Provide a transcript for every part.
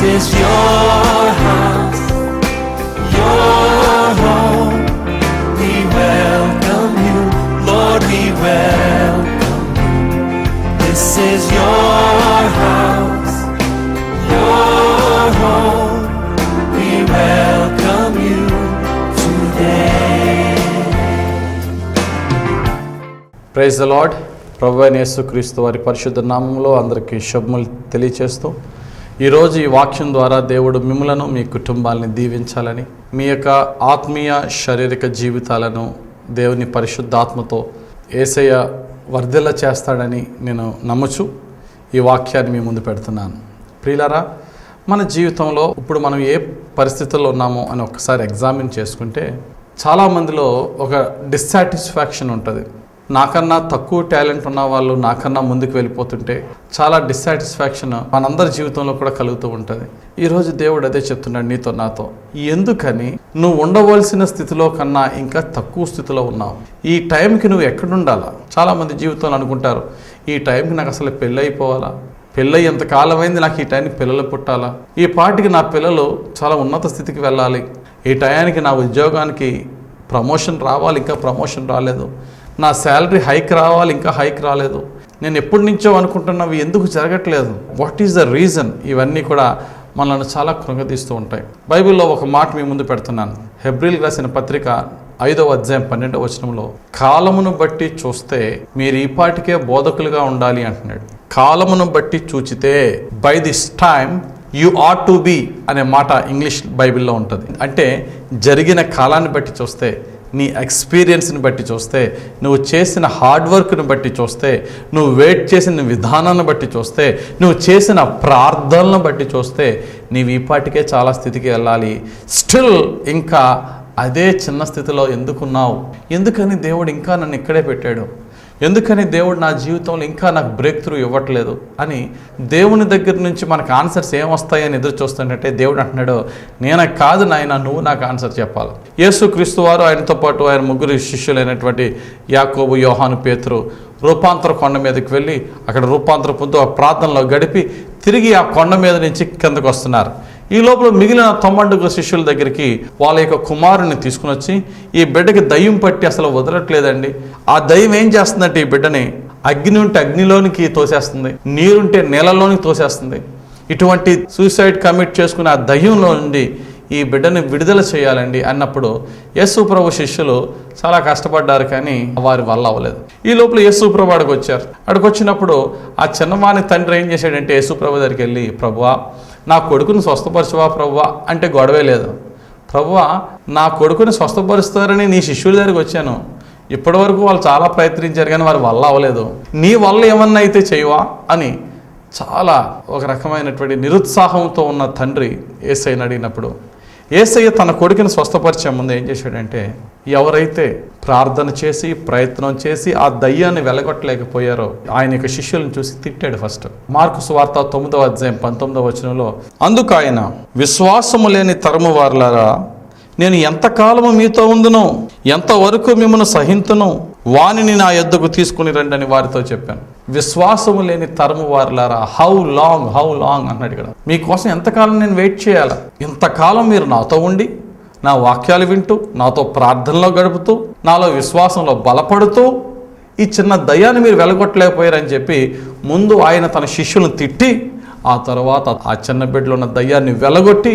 is your house, your home. We welcome you, Lord, we welcome you. This is your house, your home. We welcome you today. Praise the Lord. ప్రభువైన యేసుక్రీస్తు వారి పరిశుద్ధ నామములో అందరికీ శుభములు తెలియచేస్తూ, ఈరోజు ఈ వాక్యం ద్వారా దేవుడు మిమ్మలను మీ కుటుంబాలని దీవించాలని, మీ యొక్క ఆత్మీయ శారీరక జీవితాలను దేవుని పరిశుద్ధాత్మతో యేసయ్య వర్ధిల్ల చేస్తాడని నేను నమ్ముచు ఈ వాక్యాన్ని మీ ముందు పెడుతున్నాను. ప్రియులారా, మన జీవితంలో ఇప్పుడు మనం ఏ పరిస్థితుల్లో ఉన్నామో అని ఒకసారి ఎగ్జామిన్ చేసుకుంటే చాలామందిలో ఒక డిస్సాటిస్ఫాక్షన్ ఉంటుంది. నాకన్నా తక్కువ టాలెంట్ ఉన్న వాళ్ళు నాకన్నా ముందుకు వెళ్ళిపోతుంటే చాలా డిస్సాటిస్ఫాక్షన్ మనందరి జీవితంలో కూడా కలుగుతూ ఉంటుంది. ఈరోజు దేవుడు అదే చెప్తున్నాడు నీతో నాతో. ఎందుకని నువ్వు ఉండవలసిన స్థితిలో కన్నా ఇంకా తక్కువ స్థితిలో ఉన్నావు? ఈ టైంకి నువ్వు ఎక్కడుండాలా? చాలామంది జీవితంలో అనుకుంటారు, ఈ టైంకి నాకు అసలు పెళ్ళి అయిపోవాలా, పెళ్ళి ఎంతకాలమైంది, నాకు ఈ టైంకి పిల్లలు పుట్టాలా, ఈ పాటికి నా పిల్లలు చాలా ఉన్నత స్థితికి వెళ్ళాలి, ఈ టయానికి నా ఉద్యోగానికి ప్రమోషన్ రావాలి, ఇంకా ప్రమోషన్ రాలేదు, నా శాలరీ హైక్ రావాలి, ఇంకా హైక్ రాలేదు, నేను ఎప్పటి నుంచో అనుకుంటున్నవి ఎందుకు జరగట్లేదు, వాట్ ఈస్ ద రీజన్? ఇవన్నీ కూడా మనల్ని చాలా కృంగదీస్తూ ఉంటాయి. బైబిల్లో ఒక మాట మీ ముందు పెడుతున్నాను. హెబ్రీల్ రాసిన పత్రిక 5వ అధ్యాయం 12వ వచనంలో, కాలమును బట్టి చూస్తే మీరు ఈ పాటికే బోధకులుగా ఉండాలి అంటున్నాడు. కాలమును బట్టి చూచితే, by this time you ought to be అనే మాట ఇంగ్లీష్ బైబిల్లో ఉంటుంది. అంటే జరిగిన కాలాన్ని బట్టి చూస్తే, నీ ఎక్స్పీరియన్స్ని బట్టి చూస్తే, నువ్వు చేసిన హార్డ్ వర్క్ని బట్టి చూస్తే, నువ్వు వెయిట్ చేసిన విధానాన్ని బట్టి చూస్తే, నువ్వు చేసిన ప్రార్థనలను బట్టి చూస్తే, నీవు ఈ పాటికే చాలా స్థితికి వెళ్ళాలి. స్టిల్ ఇంకా అదే చిన్న స్థితిలో ఎందుకున్నావు? ఎందుకని దేవుడు ఇంకా నన్ను ఇక్కడే పెట్టాడు? ఎందుకని దేవుడు నా జీవితంలో ఇంకా నాకు బ్రేక్ త్రూ ఇవ్వట్లేదు అని దేవుని దగ్గర నుంచి మనకు ఆన్సర్స్ ఏమొస్తాయని ఎదురు చూస్తుంటే దేవుడు అంటున్నాడు, నేను కాదు నాయన, నువ్వు నాకు ఆన్సర్ చెప్పాలి. యేసుక్రీస్తు వారు, ఆయనతో పాటు ఆయన ముగ్గురు శిష్యులైనటువంటి యాకోబు, యోహాను, పేతురు రూపాంతర కొండ మీదకి వెళ్ళి అక్కడ రూపాంతర పొందుతూ ఆ ప్రార్థనలో గడిపి తిరిగి ఆ కొండ మీద నుంచి కిందకు వస్తున్నారు. ఈ లోపల మిగిలిన 90 శిష్యుల దగ్గరికి వాళ్ళ యొక్క కుమారుని తీసుకుని వచ్చి, ఈ బిడ్డకి దయ్యం పట్టి అసలు వదలట్లేదండి, ఆ దయ్యం ఏం చేస్తుందంటే ఈ బిడ్డని అగ్ని ఉంటే అగ్నిలోనికి తోసేస్తుంది, నీరుంటే నీళ్ళలోనికి తోసేస్తుంది, ఇటువంటి సూసైడ్ కమిట్ చేసుకుని ఆ దయ్యంలో నుండి ఈ బిడ్డని విడుదల చేయాలండి అన్నప్పుడు యేసు ప్రభు శిష్యులు చాలా కష్టపడ్డారు, కానీ వారి వల్ల అవ్వలేదు. ఈ లోపల యేసు ప్రభు అక్కడికి వచ్చారు. అక్కడికి వచ్చినప్పుడు ఆ చిన్నవాని తండ్రి ఏం చేశాడంటే యేసు ప్రభు దగ్గరికి వెళ్ళి, ప్రభువా నా కొడుకుని స్వస్థపరచువా ప్రభువా అంటే గొడవే లేదు. ప్రభువా నా కొడుకుని స్వస్థపరుస్తారని నీ శిష్యుల దగ్గరికి వచ్చాను, ఇప్పటి వరకు వాళ్ళు చాలా ప్రయత్నించారు కానీ వారి వల్ల అవ్వలేదు, నీ వల్ల ఏమన్నా అయితే చేయవా అని చాలా ఒక రకమైనటువంటి నిరుత్సాహంతో ఉన్న తండ్రి యేసయ్యని అడిగినప్పుడు, యేసయ్య తన కొడుకుని స్వస్థపరిచే ముందు ఏం చేశాడంటే, ఎవరైతే ప్రార్థన చేసి ప్రయత్నం చేసి ఆ దయ్యాన్ని వెలగొట్టలేకపోయారో ఆయన యొక్క శిష్యులను చూసి తిట్టాడు. ఫస్ట్ మార్కు సువార్త 9వ అధ్యాయం 19వ వచనంలో, అందుకు ఆయన, విశ్వాసము లేని తరము వారలారా, నేను ఎంతకాలము మీతో ఉందును, ఎంతవరకు మిమ్మల్ని సహింతును, వానిని నా యొద్దకు తీసుకుని రండి అని వారితో చెప్పాను. విశ్వాసము లేని తరము వారలారా, హౌ లాంగ్ అన్నాడు ఇక్కడ. మీకోసం ఎంతకాలం నేను వెయిట్ చేయాలా? ఇంతకాలం మీరు నాతో ఉండి నా వాక్యాలు వింటూ నాతో ప్రార్థనలో గడుపుతూ నాలో విశ్వాసంలో బలపడుతూ ఈ చిన్న దయ్యాన్ని మీరు వెలగొట్టలేకపోయారని చెప్పి ముందు ఆయన తన శిష్యులను తిట్టి, ఆ తర్వాత ఆ చిన్న బిడ్డలో ఉన్న దయ్యాన్ని వెలగొట్టి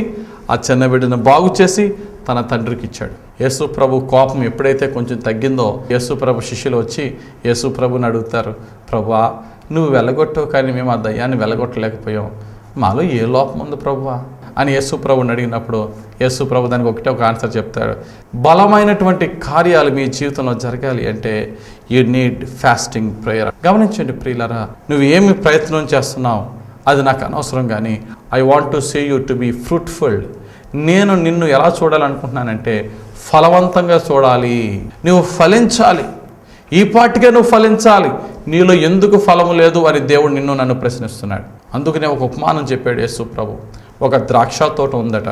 ఆ చిన్న బిడ్డను బాగు చేసి తన తండ్రికి ఇచ్చాడు. యేసు ప్రభు కోపం ఎప్పుడైతే కొంచెం తగ్గిందో యేసు ప్రభు శిష్యులు వచ్చి యేసు ప్రభుని అడుగుతారు, ప్రభువా నువ్వు వెలగొట్టవు కానీ మేము ఆ దయ్యాన్ని వెలగొట్టలేకపోయాం, మాలో ఏ లోపం ఉంది ప్రభువా అని యేసు ప్రభుని అడిగినప్పుడు యేసు ప్రభు దానికి ఒక ఆన్సర్ చెప్తాడు. బలమైనటువంటి కార్యాలు మీ జీవితంలో జరగాలి అంటే యూ నీడ్ ఫాస్టింగ్ ప్రేయర్. గమనించండి ప్రియులారా, నువ్వు ఏమి ప్రయత్నం చేస్తున్నావు అది నాకు అనవసరం, కానీ I want to see you to be fruitful. నేను నిన్ను ఎలా చూడాలనుకుంటున్నానంటే ఫలవంతంగా చూడాలి, నువ్వు ఫలించాలి, ఈ పాటికే నువ్వు ఫలించాలి, నీలో ఎందుకు ఫలము లేదు అని దేవుడు నిన్ను నన్ను ప్రశ్నిస్తున్నాడు. అందుకనే ఒక ఉపమానం చెప్పాడు యేసు ప్రభు. ఒక ద్రాక్ష తోట ఉందట,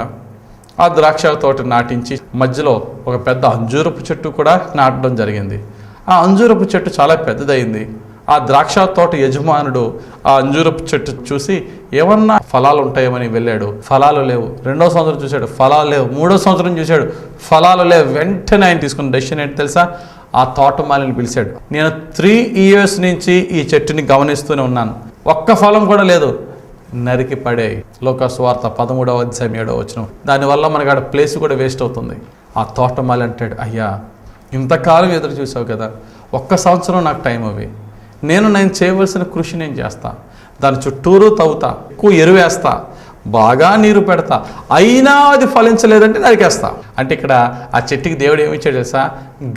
ఆ ద్రాక్ష తోట నాటించి మధ్యలో ఒక పెద్ద అంజూరపు చెట్టు కూడా నాటడం జరిగింది. ఆ అంజూరపు చెట్టు చాలా పెద్దదైంది. ఆ ద్రాక్ష తోట యజమానుడు ఆ అంజూరపు చెట్టు చూసి ఏమన్నా ఫలాలు ఉంటాయేమని వెళ్ళాడు, ఫలాలు లేవు. 2వ సంవత్సరం చూశాడు, ఫలాలు లేవు. 3వ సంవత్సరం చూశాడు, ఫలాలు లేవు. వెంటనే ఆయన తీసుకున్న డెసిషన్ ఏంటి తెలుసా? ఆ తోటమాలిని పిలిచాడు. నేను 3 years నుంచి ఈ చెట్టుని గమనిస్తూనే ఉన్నాను, ఒక్క ఫలం కూడా లేదు, నరికి పడే. లోకాసువార్త 13వ అధ్యాయం 7వ వచనం. దానివల్ల మనకు ఆడ ప్లేస్ కూడా వేస్ట్ అవుతుంది. ఆ తోటమాలి అంటాడు, అయ్యా ఇంతకాలం ఎదురు చూసావు కదా, ఒక్క సంవత్సరం నాకు టైం అవి, నేను చేయవలసిన కృషి నేను చేస్తా, దాని చుట్టూరు తవ్వుతా, ఎక్కువ ఎరువేస్తా, బాగా నీరు పెడతా, అయినా అది ఫలించలేదంటే నరికేస్తా. అంటే ఇక్కడ ఆ చెట్టుకి దేవుడు ఏమి ఇచ్చాడు తెలుసా?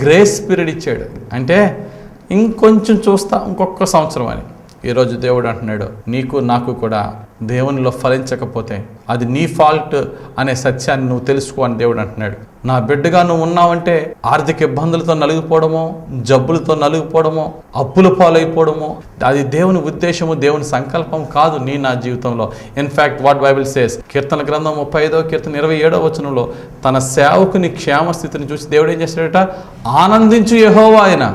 గ్రేస్ పీరియడ్ ఇచ్చాడు. అంటే ఇంకొంచెం చూస్తా, ఇంకొక సంవత్సరం అని. ఈరోజు దేవుడు అంటున్నాడు, నీకు నాకు కూడా దేవునిలో ఫలించకపోతే అది నీ ఫాల్ట్ అనే సత్యాన్ని నువ్వు తెలుసుకో అని దేవుడు అంటున్నాడు. నా బిడ్డగా నువ్వు ఉన్నావంటే ఆర్థిక ఇబ్బందులతో నలిగిపోవడమో, జబ్బులతో నలిగిపోవడమో, అప్పుల పాలైపోవడమో అది దేవుని ఉద్దేశము, దేవుని సంకల్పం కాదు నా జీవితంలో. ఇన్ఫ్యాక్ట్ వాట్ బైబిల్ సేస్, కీర్తన గ్రంథం 35వ కీర్తన 27వ వచనంలో తన సేవకుని క్షేమస్థితిని చూసి దేవుడు ఏం చేస్తాడట? ఆనందించు యెహోవా ఆయన.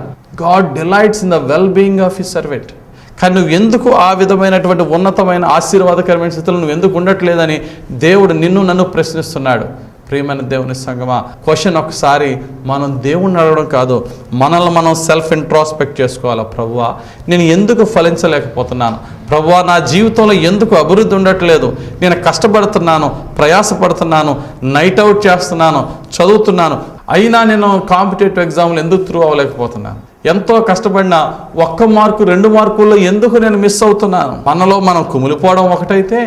God delights in the well being of his servant. కానీ నువ్వు ఎందుకు ఆ విధమైనటువంటి ఉన్నతమైన ఆశీర్వాదకరమైన స్థితిలో నువ్వు ఎందుకు ఉండట్లేదని దేవుడు నన్ను ప్రశ్నిస్తున్నాడు. ప్రియమైన దేవుని సంగమా, క్వశ్చన్ ఒకసారి మనం దేవుణ్ణి అడగడం కాదు, మనల్ని మనం సెల్ఫ్ ఇంట్రాస్పెక్ట్ చేసుకోవాలి. ప్రభువా, నేను ఎందుకు ఫలించలేకపోతున్నాను? ప్రభువా, నా జీవితంలో ఎందుకు అభివృద్ధి ఉండట్లేదు? నేను కష్టపడుతున్నాను, ప్రయాసపడుతున్నాను, నైట్ అవుట్ చేస్తున్నాను, చదువుతున్నాను, అయినా నేను కాంపిటేటివ్ ఎగ్జామ్లు ఎందుకు త్రూ అవ్వలేకపోతున్నాను? ఎంతో కష్టపడినా 1 మార్కు 2 మార్కుల్లో ఎందుకు నేను మిస్ అవుతున్నాను? మనలో మనం కుమిలిపోవడం ఒకటైతే,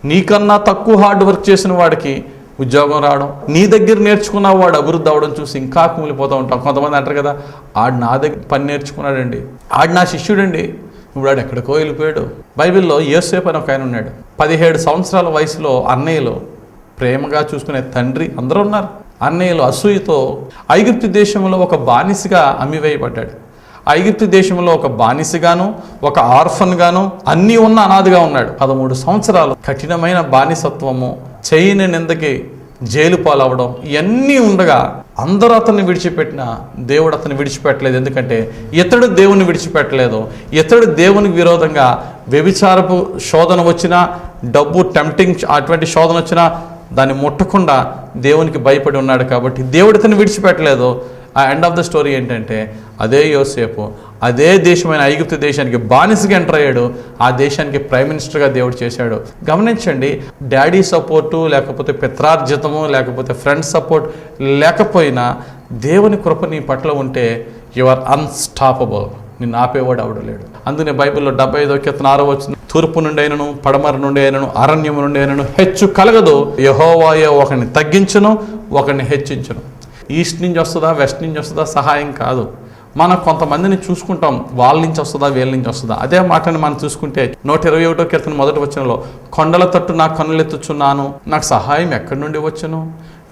నీకన్నా తక్కువ హార్డ్ వర్క్ చేసిన వాడికి ఉద్యోగం రావడం, నీ దగ్గర నేర్చుకున్న వాడు అభివృద్ధి అవ్వడం చూసి ఇంకా కుమిలిపోతూ ఉంటాం. కొంతమంది అంటారు కదా, ఆడు నా దగ్గర పని నేర్చుకున్నాడండి, ఆడు నా శిష్యుడండి, ఇప్పుడు ఆడు ఎక్కడికో వెళ్ళిపోయాడు. బైబిల్లో యోసేపు అని ఒక ఆయన ఉన్నాడు. 17 సంవత్సరాల వయసులో అన్నయ్యలు ప్రేమగా చూసుకునే తండ్రి అందరూ ఉన్నారు. అన్నయ్యలు అసూయతో ఐగుప్తు దేశంలో ఒక బానిసగా అమ్మివేయబడ్డాడు. ఐగుప్తు దేశంలో ఒక బానిసగాను, ఒక ఆర్ఫన్గాను, అన్నీ ఉన్న అనాథగా ఉన్నాడు. 13 సంవత్సరాలు కఠినమైన బానిసత్వము, చేయని నిందకి జైలు పాలవడం, ఇవన్నీ ఉండగా అందరూ అతన్ని విడిచిపెట్టిన దేవుడు అతన్ని విడిచిపెట్టలేదు. ఎందుకంటే ఇతడు దేవుని విడిచిపెట్టలేదు. ఇతడు దేవునికి విరోధంగా వ్యభిచారపు శోధన వచ్చినా, డబ్బు టెంప్టింగ్ అటువంటి శోధన వచ్చినా దాన్ని ముట్టకుండా దేవునికి భయపడి ఉన్నాడు. కాబట్టి దేవుడు ఇతన్ని విడిచిపెట్టలేదు. ఆ ఎండ్ ఆఫ్ ద స్టోరీ ఏంటంటే, అదే యోసేపు అదే దేశమైన ఐగుప్తు దేశానికి బానిసగా ఎంటర్ అయ్యాడు. ఆ దేశానికి ప్రైమ్ మినిస్టర్గా దేవుడు చేశాడు. గమనించండి, డాడీ సపోర్టు లేకపోతే పిత్రార్జితము లేకపోతే ఫ్రెండ్స్ సపోర్ట్ లేకపోయినా దేవుని కృప నీ పట్ల ఉంటే యు ఆర్ అన్స్టాపబుల్. నిన్ను ఆపేవాడు అవడలేడు. అందుకనే బైబిల్లో 75వ కీర్తన 6వ వచనం, తూర్పు నుండి అయినను, పడమర నుండి అయినను, అరణ్యము నుండి అయినను హెచ్చు కలగదు, యెహోవాయే ఒకరిని తగ్గించును, ఒకరిని హెచ్చించును. ఈస్ట్ నుంచి వస్తుందా, వెస్ట్ నుంచి వస్తుందా సహాయం కాదు. మనం కొంతమందిని చూసుకుంటాం, వాళ్ళ నుంచి వస్తుందా, వీళ్ళ నుంచి వస్తుందా. అదే మాటని మనం చూసుకుంటే 121వ కీర్తన 1వ వచనంలో, కొండల తట్టు నా కన్నులెత్తుచున్నాను, నాకు సహాయం ఎక్కడి నుండి వచ్చును?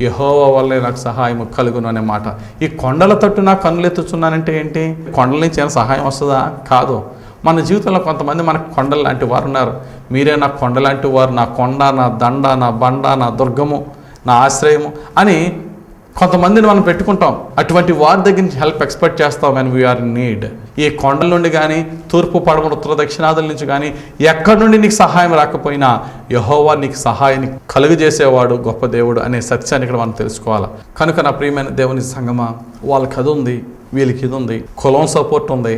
యెహోవా వల్లే నాకు సహాయం కలుగును అనే మాట. ఈ కొండల తట్టు నా కన్నులెత్తుచున్నానంటే ఏంటి? కొండల నుంచి ఏమైనా సహాయం వస్తుందా? కాదు. మన జీవితంలో కొంతమంది మనకు కొండలు లాంటి వారు ఉన్నారు. మీరే నా కొండ లాంటి వారు, నా కొండ, నా దండ, నా బండ, నా దుర్గము, నా ఆశ్రయము అని కొంతమందిని మనం పెట్టుకుంటాం. అటువంటి వారి దగ్గర నుంచి హెల్ప్ ఎక్స్పెక్ట్ చేస్తాం వెన్ వీఆర్ ఇన్ నీడ్. ఈ కొండల నుండి కానీ, తూర్పు పడమర ఉత్తర దక్షిణాదుల నుంచి కానీ ఎక్కడి నుండి నీకు సహాయం రాకపోయినా యెహోవా నీకు సహాయాన్ని కలుగజేసేవాడు, గొప్ప దేవుడు అనే సత్యాన్ని ఇక్కడ మనం తెలుసుకోవాలి. కనుక నా ప్రియమైన దేవుని సంగమా, వాళ్ళకి అది ఉంది, వీళ్ళకి ఇది ఉంది, కులం సపోర్ట్ ఉంది,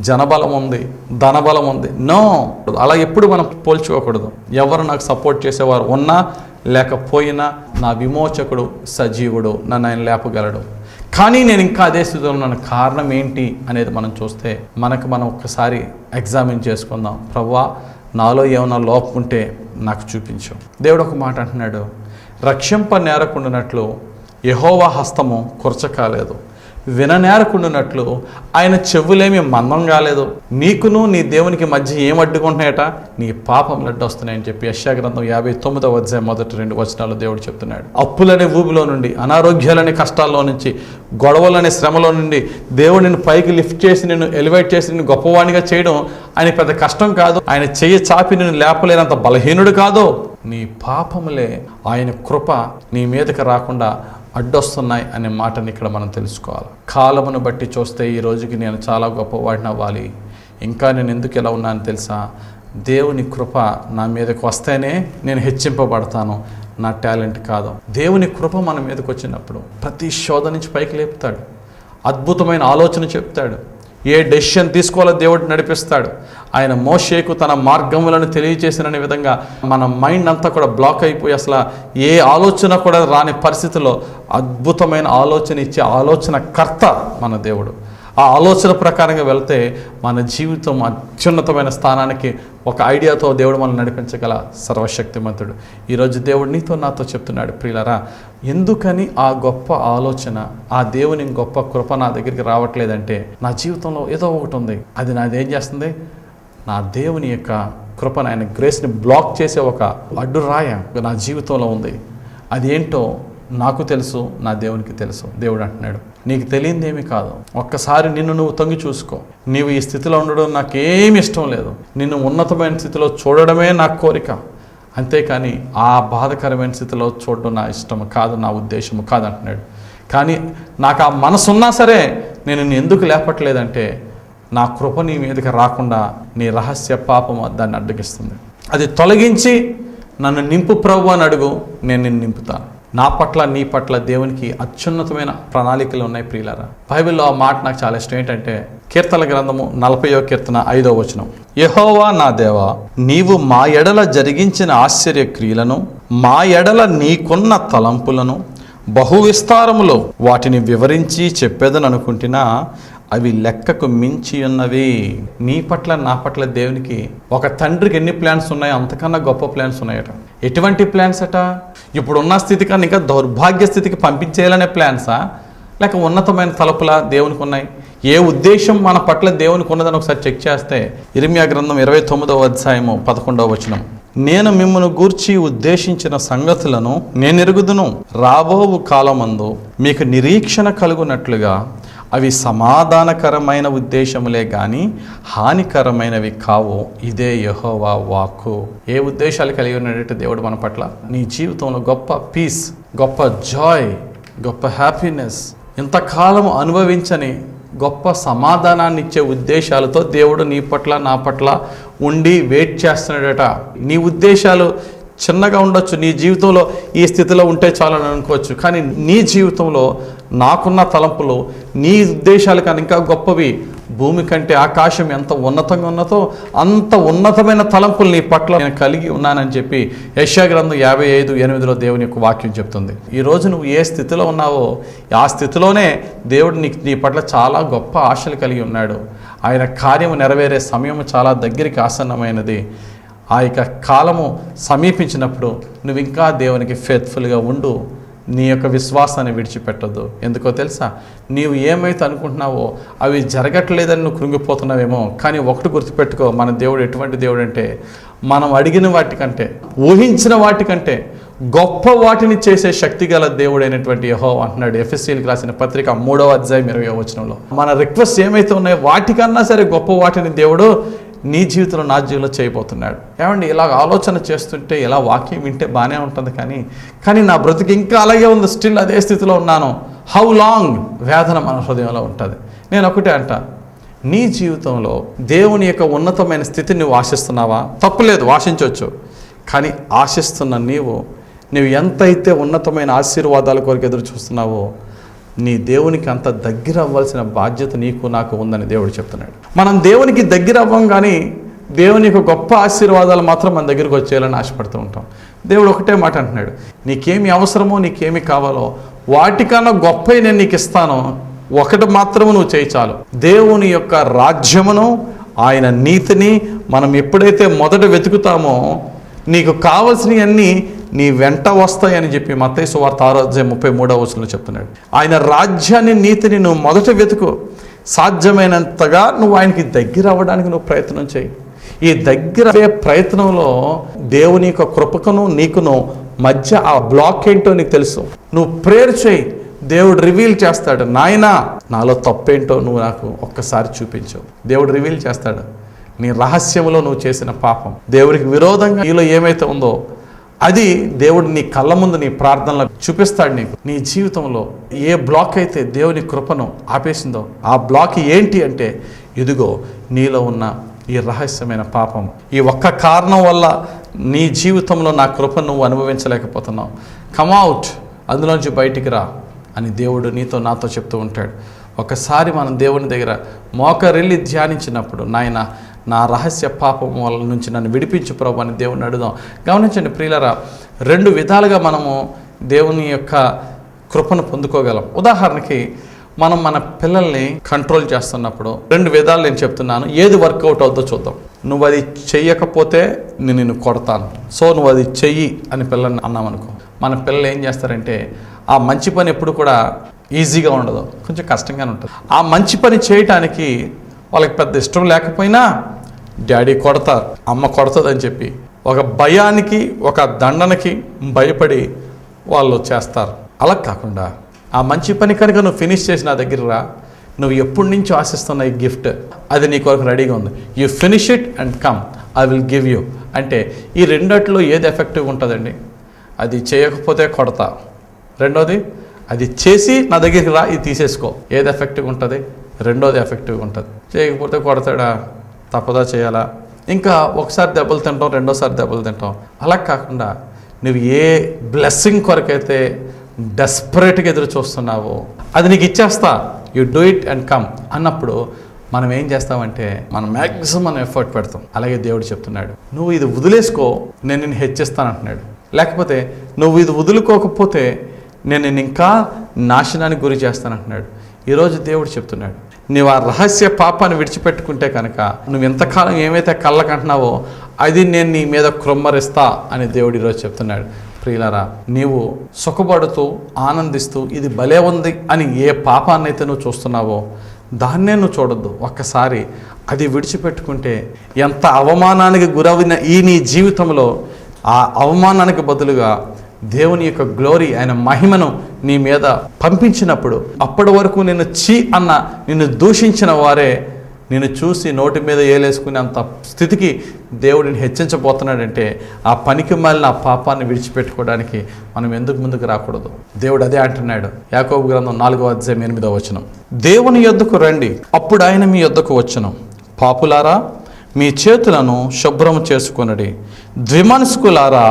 జనబలం ఉంది, ధనబలం ఉంది. నో, అలా ఎప్పుడు మనం పోల్చుకోకూడదు. ఎవరు నాకు సపోర్ట్ చేసేవారు ఉన్నా లేకపోయినా నా విమోచకుడు సజీవుడు, నన్ను ఆయన లేపగలడు. కానీ నేను ఇంకా అదే స్థితిలో ఉన్నాను. కారణం ఏంటి అనేది మనం చూస్తే మనం ఒక్కసారి ఎగ్జామిన్ చేసుకుందాం. ప్రభువా, నాలో ఏమైనా లోపం ఉంటే నాకు చూపించు. దేవుడు ఒక మాట అంటున్నాడు, రక్షింప నేరకుండానట్లు యెహోవా హస్తము కురచకాలేదు, విననేరకుండానట్లు ఆయన చెవులేమి మందం కాలేదు. నీకును నీ దేవునికి మధ్య ఏం అడ్డుకుంటున్నాయట? నీ పాపములు అడ్డొస్తున్నాయని చెప్పి యెషయా గ్రంథం 59వ అధ్యాయం మొదటి 2 వచనాలు దేవుడు చెప్తున్నాడు. అప్పులనే ఊబిలో నుండి, అనారోగ్యాలనే కష్టాల్లో నుంచి, గొడవలనే శ్రమలో నుండి దేవుడిని పైకి లిఫ్ట్ చేసి నిన్ను ఎలివేట్ చేసి నిన్ను గొప్పవాణిగా చేయడం ఆయన పెద్ద కష్టం కాదు. ఆయన చెయ్యి చాపి నిన్ను లేపలేనంత బలహీనుడు కాదు. నీ పాపములే ఆయన కృప నీ మీదకి రాకుండా అడ్డొస్తున్నాయి అనే మాటని ఇక్కడ మనం తెలుసుకోవాలి. కాలమును బట్టి చూస్తే ఈ రోజుకి నేను చాలా గొప్పవాడిని అవ్వాలి, ఇంకా నేను ఎందుకు ఇలా ఉన్నాను తెలుసా? దేవుని కృప నా మీదకి వస్తేనే నేను హెచ్చింపబడతాను, నా టాలెంట్ కాదు. దేవుని కృప మన మీదకి వచ్చినప్పుడు ప్రతి శోధన నుంచి పైకి లేపుతాడు, అద్భుతమైన ఆలోచన చెప్తాడు, ఏ డెసిషన్ తీసుకోవాలో దేవుడు నడిపిస్తాడు. ఆయన మోషేకు తన మార్గములను తెలియజేసిన విధంగా మన మైండ్ అంతా కూడా బ్లాక్ అయిపోయి అసలు ఏ ఆలోచన కూడా రాని పరిస్థితిలో అద్భుతమైన ఆలోచన ఇచ్చే ఆలోచన కర్త మన దేవుడు. ఆ ఆలోచన ప్రకారంగా వెళ్తే మన జీవితం అత్యున్నతమైన స్థానానికి ఒక ఐడియాతో దేవుడు మనల్ని నడిపించగల సర్వశక్తిమంతుడు. ఈరోజు దేవుడు నీతో నాతో చెప్తున్నాడు, ప్రియులారా, ఎందుకని ఆ గొప్ప ఆలోచన, ఆ దేవుని గొప్ప కృప నా దగ్గరికి రావట్లేదంటే నా జీవితంలో ఏదో ఒకటి ఉంది. అది నాదేం చేస్తుంది? నా దేవుని యొక్క కృపను, ఆయన గ్రేస్ని బ్లాక్ చేసే ఒక అడ్డురాయ నా జీవితంలో ఉంది. అది ఏంటో నాకు తెలుసు, నా దేవునికి తెలుసు. దేవుడు అంటున్నాడు, నీకు తెలియందేమీ కాదు, ఒక్కసారి నిన్ను నువ్వు తొంగి చూసుకో. నీవు ఈ స్థితిలో ఉండడం నాకేమి ఇష్టం లేదు, నిన్ను ఉన్నతమైన స్థితిలో చూడడమే నా కోరిక, అంతేకాని ఆ బాధకరమైన స్థితిలో చూడడం నా ఇష్టం కాదు, నా ఉద్దేశము కాదు అంటున్నాడు. కానీ నాకు ఆ మనసు ఉన్నా సరే నేను నిన్ను ఎందుకు లేపట్లేదంటే నా కృప నీ మీదకి రాకుండా నీ రహస్య పాపం దాన్ని అడ్డగిస్తుంది. అది తొలగించి నన్ను నింపు ప్రభు అని అడుగు, నేను నిన్ను నింపుతాను. నా పట్ల నీ పట్ల దేవునికి అత్యున్నతమైన ప్రణాళికలు ఉన్నాయి ప్రియులారా. బైబిల్లో ఆ మాట నాకు చాలా ఇష్టం. ఏంటంటే కీర్తన గ్రంథము 40వ కీర్తన 5వ వచనం, యెహోవా నా దేవా, నీవు మా ఎడల జరిగించిన ఆశ్చర్య క్రియలను, మా ఎడల నీకున్న తలంపులను బహు విస్తారములో వాటిని వివరించి చెప్పేదని అనుకుంటున్నా, అవి లెక్కకు మించి ఉన్నవి. నీ పట్ల నా పట్ల దేవునికి ఒక తండ్రికి ఎన్ని ప్లాన్స్ ఉన్నాయో అంతకన్నా గొప్ప ప్లాన్స్ ఉన్నాయట. ఎటువంటి ప్లాన్స్ అట? ఇప్పుడున్న స్థితి కన్నా ఇంకా దౌర్భాగ్య స్థితికి పంపించేయాలనే ప్లాన్సా, లేక ఉన్నతమైన తలుపులా దేవునికి ఉన్నాయి? ఏ ఉద్దేశం మన పట్ల దేవునికి ఉన్నదని ఒకసారి చెక్ చేస్తే ఇర్మియా గ్రంథం 29వ అధ్యాయము 11వ వచనం, నేను మిమ్మును గూర్చి ఉద్దేశించిన సంగతులను నేను ఎరుగుదును, రాబోవు కాలమందు మీకు నిరీక్షణ కలుగునట్లుగా అవి సమాధానకరమైన ఉద్దేశములే గాని హానికరమైనవి కావు, ఇదే యెహోవా వాక్కు. ఏ ఉద్దేశాలు కలిగి ఉన్నట్టు దేవుడు మన పట్ల? నీ జీవితంలో గొప్ప పీస్, గొప్ప జాయ్, గొప్ప హ్యాపీనెస్, ఇంతకాలం అనుభవించని గొప్ప సమాధానాన్ని ఇచ్చే ఉద్దేశాలతో దేవుడు నీ పట్ల నా పట్ల ఉండి వెయిట్ చేస్తున్నాడట. నీ ఉద్దేశాలు చిన్నగా ఉండొచ్చు, నీ జీవితంలో ఈ స్థితిలో ఉంటే చాలని అనుకోవచ్చు, కానీ నీ జీవితంలో నాకున్న తలంపులు నీ ఉద్దేశాలు కానీ ఇంకా గొప్పవి. భూమి కంటే ఆకాశం ఎంత ఉన్నతంగా ఉన్నదో అంత ఉన్నతమైన తలంపులు నీ పట్ల నేను కలిగి ఉన్నానని చెప్పి యెషయా గ్రంథం 55:8 దేవుని యొక్క వాక్యం చెప్తుంది. ఈరోజు నువ్వు ఏ స్థితిలో ఉన్నావో ఆ స్థితిలోనే దేవుడు నీ పట్ల చాలా గొప్ప ఆశలు కలిగి ఉన్నాడు. ఆయన కార్యము నెరవేరే సమయం చాలా దగ్గరికి ఆసన్నమైనది. ఆ యొక్క కాలము సమీపించినప్పుడు నువ్వు ఇంకా దేవునికి ఫెయిత్ఫుల్గా ఉండు, నీ యొక్క విశ్వాసాన్ని విడిచిపెట్టద్దు. ఎందుకో తెలుసా? నీవు ఏమైతే అనుకుంటున్నావో అవి జరగట్లేదని నువ్వు కృంగిపోతున్నావేమో, కానీ ఒకటి గుర్తుపెట్టుకో, మన దేవుడు ఎటువంటి దేవుడు అంటే మనం అడిగిన వాటికంటే, ఊహించిన వాటికంటే గొప్ప వాటిని చేసే శక్తి గల దేవుడైనటువంటి యెహోవా అంటున్నాడు ఎఫెసీయులకు రాసిన పత్రిక 3వ అధ్యాయం 20వ వచనంలో. మన రిక్వెస్ట్ ఏమైతే ఉన్నాయో వాటికన్నా సరే గొప్ప వాటిని దేవుడు నీ జీవితంలో నా జీవితంలో చేయబోతున్నాడు. ఏమండి, ఇలా ఆలోచన చేస్తుంటే ఇలా వాక్యం వింటే బాగానే ఉంటుంది, కానీ నా బ్రతుకు ఇంకా అలాగే ఉంది, స్టిల్ అదే స్థితిలో ఉన్నాను. How long? వేదన మన హృదయంలో ఉంటుంది. నేను ఒకటే అంట, నీ జీవితంలో దేవుని యొక్క ఉన్నతమైన స్థితిని నువ్వు ఆశిస్తున్నావా? తప్పులేదు, ఆశించవచ్చు. కానీ ఆశిస్తున్న నీవు ఎంతైతే ఉన్నతమైన ఆశీర్వాదాల కొరకు ఎదురు చూస్తున్నావో నీ దేవునికి అంత దగ్గర అవ్వాల్సిన బాధ్యత నీకు నాకు ఉందని దేవుడు చెప్తున్నాడు. మనం దేవునికి దగ్గర అవ్వం, కానీ దేవుని యొక్క గొప్ప ఆశీర్వాదాలు మాత్రం మన దగ్గరికి వచ్చేయాలని ఆశపడుతూ ఉంటాం. దేవుడు ఒకటే మాట అంటున్నాడు, నీకేమి అవసరమో, నీకేమి కావాలో వాటికన్నా గొప్ప నేను నీకు ఇస్తాను, ఒకటి మాత్రము నువ్వు చేయి చాలు. దేవుని యొక్క రాజ్యమును, ఆయన నీతిని మనం ఎప్పుడైతే మొదట వెతుకుతామో నీకు కావలసినవన్నీ నీ వెంట వస్తాయని చెప్పి మత్తయి సువార్త 6:33వ వచనంలో చెప్తున్నాడు. ఆయన రాజ్యాన్ని, నీతిని నువ్వు మొదట వెతుకు, సాధ్యమైనంతగా నువ్వు ఆయనకి దగ్గర అవ్వడానికి నువ్వు ప్రయత్నం చేయి. ఈ దగ్గర ప్రయత్నంలో దేవుని యొక్క కృపకును నీకును మధ్య ఆ బ్లాక్ ఏంటో నీకు తెలుసు. నువ్వు ప్రేయర్ చేయి, దేవుడు రివీల్ చేస్తాడు. నాయనా, నాలో తప్పేంటో నువ్వు నాకు ఒక్కసారి చూపించు. దేవుడు రివీల్ చేస్తాడు నీ రహస్యములో నువ్వు చేసిన పాపం, దేవుడికి విరోధంగా నీలో ఏమైతే ఉందో అది దేవుడు నీ కళ్ళ ముందు నీ ప్రార్థనలో చూపిస్తాడు. నీకు నీ జీవితంలో ఏ బ్లాక్ అయితే దేవుని కృపను ఆపేసిందో ఆ బ్లాక్ ఏంటి అంటే, ఇదిగో నీలో ఉన్న ఈ రహస్యమైన పాపం. ఈ ఒక్క కారణం వల్ల నీ జీవితంలో నా కృపను నువ్వు అనుభవించలేకపోతున్నావు. కమ్అవుట్, అందులోంచి బయటికి రా అని దేవుడు నీతో నాతో చెప్తూ ఉంటాడు. ఒకసారి మనం దేవుని దగ్గర మోకరిల్లి ధ్యానించినప్పుడు, నాయన నా రహస్య పాపం వల్ల నుంచి నన్ను విడిపించు ప్రభు అని దేవుని అడుగుదాం. గమనించండి ప్రియులరా, 2 విధాలుగా మనము దేవుని యొక్క కృపను పొందుకోగలం. ఉదాహరణకి మనం మన పిల్లల్ని కంట్రోల్ చేస్తున్నప్పుడు 2 విధాలు నేను చెప్తున్నాను. ఏది వర్కౌట్ అవుతుందో చూద్దాం. నువ్వు అది చెయ్యకపోతే నేను నిన్ను కొడతాను, సో నువ్వు అది చెయ్యి అని పిల్లల్ని అన్నామనుకో, మన పిల్లలు ఏం చేస్తారంటే ఆ మంచి పని ఎప్పుడు కూడా ఈజీగా ఉండదు, కొంచెం కష్టంగానే ఉంటుంది. ఆ మంచి పని చేయటానికి వాళ్ళకి పెద్ద ఇష్టం లేకపోయినా డాడీ కొడతారు, అమ్మ కొడుతుందని చెప్పి ఒక భయానికి ఒక దండనకి భయపడి వాళ్ళు చేస్తారు. అలా కాకుండా ఆ మంచి పని కనుక నువ్వు ఫినిష్ చేసి నా దగ్గర రా, నువ్వు ఎప్పటి నుంచో ఆశిస్తున్న ఈ గిఫ్ట్ అది నీ కొరకు రెడీగా ఉంది, you finish it and come, I will give you అంటే ఈ రెండిట్లో ఏది ఎఫెక్టివ్గా ఉంటుందండి? అది చేయకపోతే కొడతా, రెండోది అది చేసి నా దగ్గరికి రా ఇది తీసేసుకో, ఏది ఎఫెక్టివ్గా ఉంటుంది? రెండోది ఎఫెక్టివ్గా ఉంటుంది. చేయకపోతే కొడతాడా, తప్పదా చేయాలా, ఇంకా ఒకసారి దెబ్బలు తింటాం, రెండోసారి దెబ్బలు తింటాం. అలా కాకుండా నువ్వు ఏ బ్లెస్సింగ్ కొరకైతే డెస్పరేట్గా ఎదురు చూస్తున్నావో అది నీకు ఇచ్చేస్తా, you do it and come అన్నప్పుడు మనం ఏం చేస్తామంటే మనం మ్యాక్సిమం ఎఫర్ట్ పెడతాం. అలాగే దేవుడు చెప్తున్నాడు, నువ్వు ఇది వదిలేసుకో నేను నిన్ను హెచ్చిస్తాను అంటున్నాడు. లేకపోతే నువ్వు ఇది వదులుకోకపోతే నేను నిన్ను ఇంకా నాశనానికి గురి చేస్తానంటున్నాడు. ఈరోజు దేవుడు చెప్తున్నాడు, నువ్వు ఆ రహస్య పాపాన్ని విడిచిపెట్టుకుంటే కనుక నువ్వు ఎంతకాలం ఏమైతే కళ్ళకంటున్నావో అది నేను నీ మీద కృమ్మరిస్తా అని దేవుడు ఈరోజు చెప్తున్నాడు. ప్రియులారా, నీవు సుఖపడుతూ ఆనందిస్తూ ఇది భలే ఉంది అని ఏ పాపాన్ని అయితే నువ్వు చూస్తున్నావో దాన్నే నువ్వు చూడొద్దు. ఒక్కసారి అది విడిచిపెట్టుకుంటే ఎంత అవమానానికి గురవిన ఈ నీ జీవితంలో ఆ అవమానానికి బదులుగా దేవుని యొక్క గ్లోరీ, ఆయన మహిమను నీ మీద పంపించినప్పుడు అప్పటి వరకు నిన్ను అన్న నిన్ను దూషించిన వారే నిన్ను చూసి నోటి మీద ఏలేసుకునేంత స్థితికి దేవుడిని హెచ్చించబోతున్నాడంటే ఆ పనికి మాలిన ఆ పాపాన్ని విడిచిపెట్టుకోవడానికి మనం ఎందుకు ముందుకు రాకూడదు? దేవుడు అదే అంటున్నాడు. యాకోబు గ్రంథం 4:8 దేవుని యొద్దకు రండి, అప్పుడు ఆయన మీ యొద్దకు వచ్చును. పాపులారా మీ చేతులను శుభ్రము చేసుకొనుడి, ద్విమనస్కులారా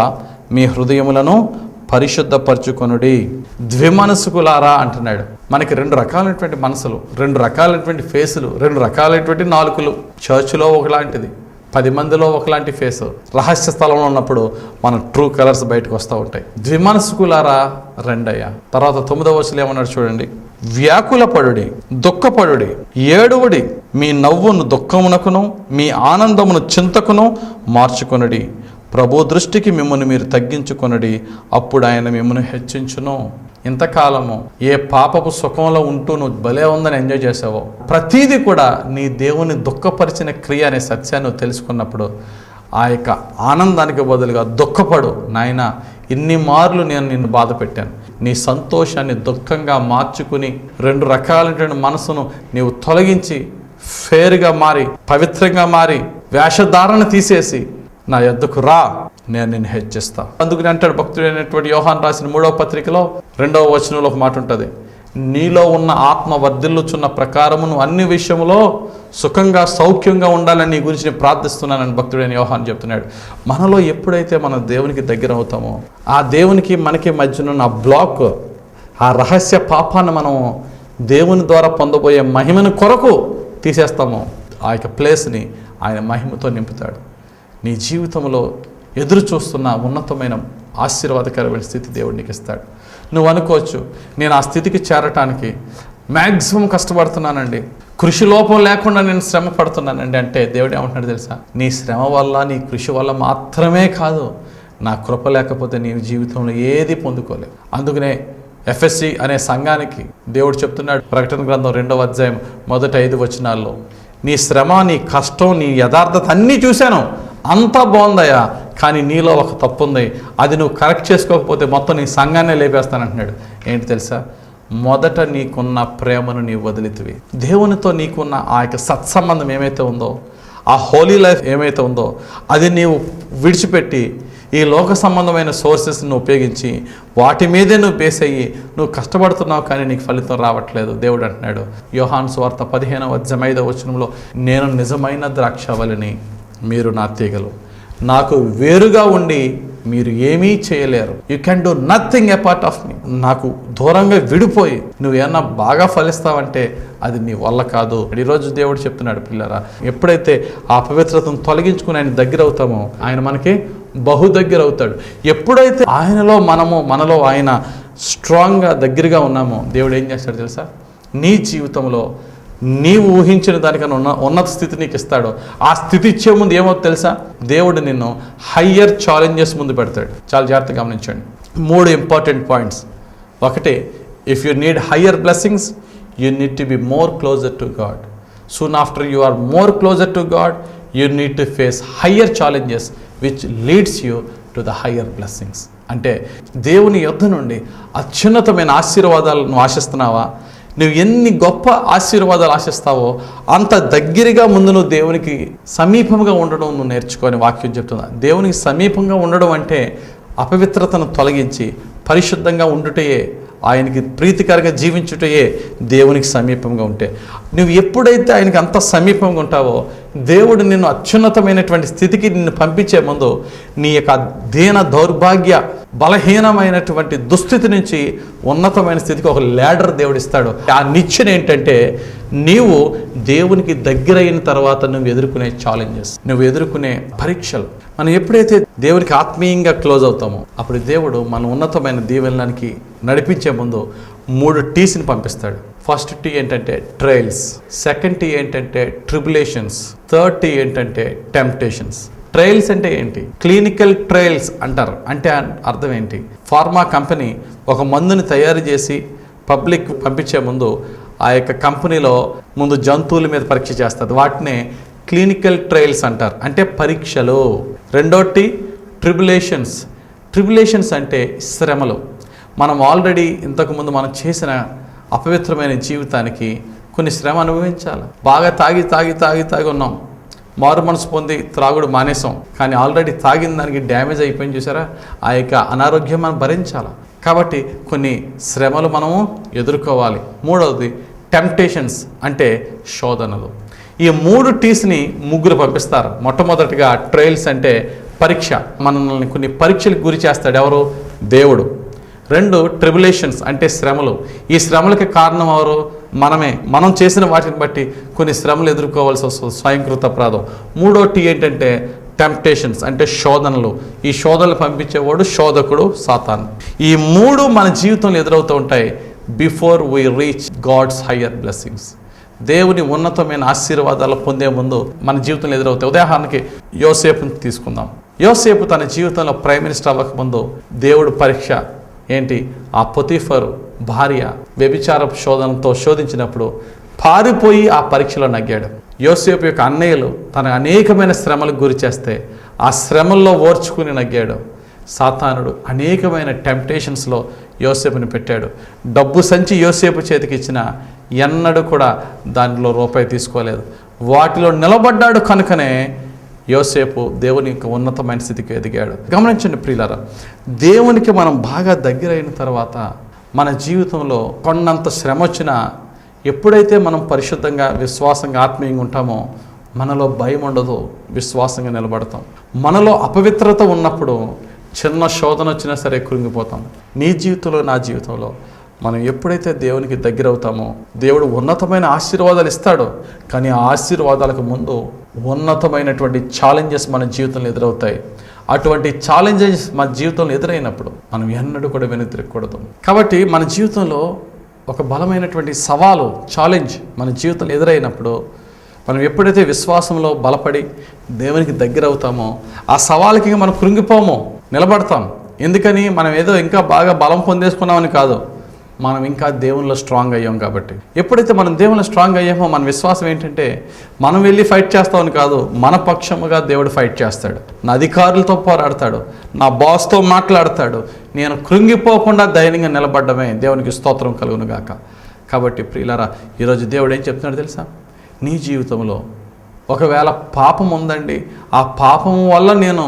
మీ హృదయములను పరిశుద్ధపరచుకొనుడి. ద్విమనస్కులారా అంటున్నాడు. మనకి 2 రకాలైనటువంటి మనసులు, 2 రకాలైనటువంటి ఫేసులు, 2 రకాలైనటువంటి నాలుకలు. చర్చిలో ఒకలాంటిది, 10 మందిలో ఒకలాంటి ఫేసు, రహస్య స్థలంలో ఉన్నప్పుడు మన ట్రూ కలర్స్ బయటకు వస్తూ ఉంటాయి. ద్విమనస్కులారా రెండయ్యా. తర్వాత 9వ వచనం ఏమన్నాడు చూడండి, వ్యాకులపడుడి, దుఃఖపడుడి, ఏడువుడి, మీ నవ్వును దుఃఖమునకును మీ ఆనందమును చింతకును మార్చుకొనుడి. ప్రభు దృష్టికి మిమ్మల్ని మీరు తగ్గించుకొనుడి, అప్పుడు ఆయన మిమ్మల్ని హెచ్చించును. ఇంతకాలము ఏ పాపపు సుఖంలో ఉంటూ నువ్వు భలే ఉందని ఎంజాయ్ చేసావో ప్రతీది కూడా నీ దేవుని దుఃఖపరిచిన క్రియ అనే సత్యాన్ని తెలుసుకున్నప్పుడు ఆ యొక్క ఆనందానికి బదులుగా దుఃఖపడు. నాయన ఇన్ని మార్లు నేను నిన్ను బాధ పెట్టాను, నీ సంతోషాన్ని దుఃఖంగా మార్చుకుని 2 రకాలైనటువంటి మనసును నీవు తొలగించి ఫేర్గా మారి పవిత్రంగా మారి వేషధారణ తీసేసి నా యొద్దకు రా, నేను నిన్ను హెచ్చిస్తా. అందుకని అంటాడు భక్తుడైనటువంటి యోహాను రాసిన 3వ పత్రికలో 2వ వచనంలో ఒక మాట ఉంటుంది, నీలో ఉన్న ఆత్మ వర్ధిల్లుచున్న ప్రకారమును అన్ని విషయంలో సుఖంగా సౌఖ్యంగా ఉండాలని నీ గురించి నేను ప్రార్థిస్తున్నానని భక్తుడైన యోహాను చెప్తున్నాడు. మనలో ఎప్పుడైతే మనం దేవునికి దగ్గర అవుతామో ఆ దేవునికి మనకి మధ్యన బ్లాక్, ఆ రహస్య పాపాన్ని మనం దేవుని ద్వారా పొందబోయే మహిమను కొరకు తీసేస్తామో ఆ యొక్క ప్లేస్ని ఆయన మహిమతో నింపుతాడు. నీ జీవితంలో ఎదురు చూస్తున్న ఉన్నతమైన ఆశీర్వాదకరమైన స్థితి దేవుడు నీకు ఇస్తాడు. నువ్వు అనుకోవచ్చు, నేను ఆ స్థితికి చేరటానికి మ్యాక్సిమం కష్టపడుతున్నానండి, కృషి లోపం లేకుండా నేను శ్రమ పడుతున్నానండి అంటే దేవుడు ఏమంటున్నాడు తెలుసా? నీ శ్రమ వల్ల నీ కృషి వల్ల మాత్రమే కాదు, నా కృప లేకపోతే నీ జీవితంలో ఏది పొందుకోలేవు. అందుకనే ఎఫ్ఎస్సి అనే సంఘానికి దేవుడు చెప్తున్నాడు ప్రకటన గ్రంథం 2వ అధ్యాయం మొదటి 5 వచనాల్లో, నీ శ్రమ, నీ కష్టం, నీ యథార్థత అన్నీ చూశాను, అంతా బాగుందయ్యా, కానీ నీలో ఒక తప్పు ఉంది, అది నువ్వు కరెక్ట్ చేసుకోకపోతే మొత్తం నీ సంఘాన్నే లేపేస్తానంటున్నాడు. ఏంటి తెలుసా? మొదట నీకున్న ప్రేమను నీవు వదిలితివి. దేవునితో నీకున్న ఆ యొక్క సత్సంబంధం ఏమైతే ఉందో, ఆ హోలీ లైఫ్ ఏమైతే ఉందో అది నీవు విడిచిపెట్టి ఈ లోక సంబంధమైన సోర్సెస్ను ఉపయోగించి వాటి మీదే నువ్వు బేస్ అయ్యి నువ్వు కష్టపడుతున్నావు, కానీ నీకు ఫలితం రావట్లేదు. దేవుడు అంటున్నాడు యోహాను సువార్త 15:5 నేను నిజమైన ద్రాక్షవల్లిని, మీరు నా తీగలు, నాకు వేరుగా ఉండి మీరు ఏమీ చేయలేరు. You can do nothing apart of me. నాకు దూరంగా విడిపోయి నువ్వు ఏమన్నా బాగా ఫలిస్తావంటే అది నీ వల్ల కాదు. ఈరోజు దేవుడు చెప్తున్నాడు, పిల్లరా, ఎప్పుడైతే ఆ అపవిత్రతను తొలగించుకుని ఆయన దగ్గర అవుతామో ఆయన మనకి బహు దగ్గర అవుతాడు. ఎప్పుడైతే మనలో ఆయన స్ట్రాంగ్గా దగ్గరగా ఉన్నామో దేవుడు ఏం చేస్తాడు తెలుసా? నీ జీవితంలో నీవు ఊహించిన దానికన్నా ఉన్నత స్థితి నీకు ఇస్తాడు. ఆ స్థితి ఇచ్చే ముందు ఏమవుతుంది తెలుసా? దేవుడు నిన్ను హయ్యర్ ఛాలెంజెస్ ముందు పెడతాడు. చాలా జాగ్రత్తగా గమనించండి. 3 ఇంపార్టెంట్ పాయింట్స్. ఒకటి, if you need higher blessings you need to be more closer to God. Soon after you are more closer to God you need to face higher challenges which leads you to the higher blessings. అంటే దేవుని యొద్ద నుండి అత్యున్నతమైన ఆశీర్వాదాలను ఆశిస్తున్నావా? నువ్వు ఎన్ని గొప్ప ఆశీర్వాదాలు ఆశిస్తావో అంత దగ్గరగా ముందు నువ్వు దేవునికి సమీపంగా ఉండడం నువ్వు నేర్చుకొని వాక్యం చెప్తున్నా. దేవునికి సమీపంగా ఉండడం అంటే అపవిత్రతను తొలగించి పరిశుద్ధంగా ఉండుటయే, ఆయనకి ప్రీతికరంగా జీవించుటయే దేవునికి సమీపంగా ఉంటే. నువ్వు ఎప్పుడైతే ఆయనకి అంత సమీపంగా ఉంటావో దేవుడు నిన్ను అత్యున్నతమైనటువంటి స్థితికి నిన్ను పంపించే ముందు నీ యొక్క దీన దౌర్భాగ్య బలహీనమైనటువంటి దుస్థితి నుంచి ఉన్నతమైన స్థితికి ఒక ల్యాడర్ దేవుడు ఇస్తాడు. ఆ నిచ్చెన ఏంటంటే నీవు దేవునికి దగ్గర అయిన తర్వాత నువ్వు ఎదుర్కొనే ఛాలెంజెస్, నువ్వు ఎదుర్కొనే పరీక్షలు. మనం ఎప్పుడైతే దేవునికి ఆత్మీయంగా క్లోజ్ అవుతామో అప్పుడు దేవుడు మన ఉన్నతమైన దీవెనలకి నడిపించే ముందు 3 T's పంపిస్తాడు. ఫస్ట్ T ఏంటంటే ట్రయల్స్, సెకండ్ T ఏంటంటే ట్రిబులేషన్స్, థర్డ్ T ఏంటంటే టెంప్టేషన్స్. ట్రయల్స్ అంటే ఏంటి? క్లినికల్ ట్రయల్స్ అంటారు. అంటే అర్థం ఏంటి? ఫార్మా కంపెనీ ఒక మందుని తయారు చేసి పబ్లిక్ పంపించే ముందు ఆ యొక్క కంపెనీలో ముందు జంతువుల మీద పరీక్ష చేస్తుంది. వాటినే క్లినికల్ ట్రయల్స్ అంటారు, అంటే పరీక్షలు. రెండోటి ట్రిబులేషన్స్. ట్రిబులేషన్స్ అంటే శ్రమలు. మనం ఆల్రెడీ ఇంతకుముందు మనం చేసిన అపవిత్రమైన జీవితానికి కొన్ని శ్రమ అనుభవించాలి. బాగా తాగి ఉన్నాం, మారు మనసు పొంది త్రాగుడు మానేసాం, కానీ ఆల్రెడీ తాగిన దానికి డ్యామేజ్ అయిపోయింది. చూసారా? ఆ యొక్క అనారోగ్యం మనం భరించాలి. కాబట్టి కొన్ని శ్రమలు మనము ఎదుర్కోవాలి. మూడవది టెంప్టేషన్స్, అంటే శోధనలు. ఈ 3 T'sని 3 పంపిస్తారు. మొట్టమొదటిగా ట్రయల్స్ అంటే పరీక్ష, మనల్ని కొన్ని పరీక్షలకు గురి చేస్తాడు. ఎవరు? దేవుడు. 2 ట్రిబులేషన్స్ అంటే శ్రమలు. ఈ శ్రమలకి కారణం ఎవరు? మనమే. మనం చేసిన వాటిని బట్టి కొన్ని శ్రమలు ఎదుర్కోవాల్సి వస్తుంది, స్వయంకృత అపరాధం. 3వ T ఏంటంటే టెంప్టేషన్స్ అంటే శోధనలు. ఈ శోధనలు పంపించేవాడు శోధకుడు, సాతాను. ఈ 3 మన జీవితంలో ఎదురవుతూ ఉంటాయి before we reach God's higher blessings. దేవుని ఉన్నతమైన ఆశీర్వాదాలు పొందే ముందు మన జీవితంలో ఎదురవుతాయి. ఉదాహరణకి యోసేపుని తీసుకుందాం. యోసేపు తన జీవితంలో ప్రైమ్ మినిస్టర్ అవ్వకముందు దేవుడు పరీక్ష ఏంటి? ఆ పొతీఫరు భార్య వ్యభిచారపు శోధనతో శోధించినప్పుడు పారిపోయి ఆ పరీక్షలో నగ్గాడు. యోసేపు యొక్క అన్నయ్యలు తన అనేకమైన శ్రమలకు గురి చేస్తే ఆ శ్రమల్లో ఓర్చుకుని నగ్గాడు. సాతానుడు అనేకమైన టెంప్టేషన్స్లో యోసేపుని పెట్టాడు. డబ్బు సంచి యోసేపు చేతికి ఇచ్చిన ఎన్నడూ కూడా దానిలో రూపాయి తీసుకోలేదు. వాటిలో నిలబడ్డాడు కనుకనే యోసేపు దేవుని యొక్క ఉన్నతమైన స్థితికి ఎదిగాడు. గమనించండి ప్రియులారా, దేవునికి మనం బాగా దగ్గరైన తర్వాత మన జీవితంలో కొన్నంత శ్రమ వచ్చినా ఎప్పుడైతే మనం పరిశుద్ధంగా విశ్వాసంగా ఆత్మీయంగా ఉంటామో మనలో భయం ఉండదు, విశ్వాసంగా నిలబడతాం. మనలో అపవిత్రత ఉన్నప్పుడు చిన్న శోధన వచ్చినా సరే కృంగిపోతాం. నీ జీవితంలో నా జీవితంలో మనం ఎప్పుడైతే దేవునికి దగ్గర అవుతామో దేవుడు ఉన్నతమైన ఆశీర్వాదాలు ఇస్తాడు. కానీ ఆ ఆశీర్వాదాలకు ముందు ఉన్నతమైనటువంటి ఛాలెంజెస్ మన జీవితంలో ఎదురవుతాయి. అటువంటి ఛాలెంజెస్ మన జీవితంలో ఎదురైనప్పుడు మనం ఎన్నడూ కూడా వెనుతిరగకూడదు. కాబట్టి మన జీవితంలో ఒక బలమైనటువంటి సవాలు, ఛాలెంజ్ మన జీవితంలో ఎదురైనప్పుడు మనం ఎప్పుడైతే విశ్వాసంలో బలపడి దేవునికి దగ్గర అవుతామో ఆ సవాలుకి మనం కృంగిపోము, నిలబడతాం. ఎందుకని? మనం ఏదో ఇంకా బాగా బలం పొందేసుకున్నామని కాదు, మనం ఇంకా దేవునిలో స్ట్రాంగ్ అయ్యాం కాబట్టి. ఎప్పుడైతే మనం దేవునిలో స్ట్రాంగ్ అయ్యామో మన విశ్వాసం ఏంటంటే మనం వెళ్ళి ఫైట్ చేస్తామని కాదు, మన పక్షముగా దేవుడు ఫైట్ చేస్తాడు. నా అధికారులతో పోరాడతాడు, నా బాస్తో మాట్లాడతాడు. నేను కృంగిపోకుండా ధైర్యంగా నిలబడ్డమే దేవునికి స్తోత్రం కలుగును గాక. కాబట్టి ప్రియులారా, ఈరోజు దేవుడు ఏం చెప్తున్నాడు తెలుసా? నీ జీవితంలో ఒకవేళ పాపం ఉందండి, ఆ పాపం వల్ల నేను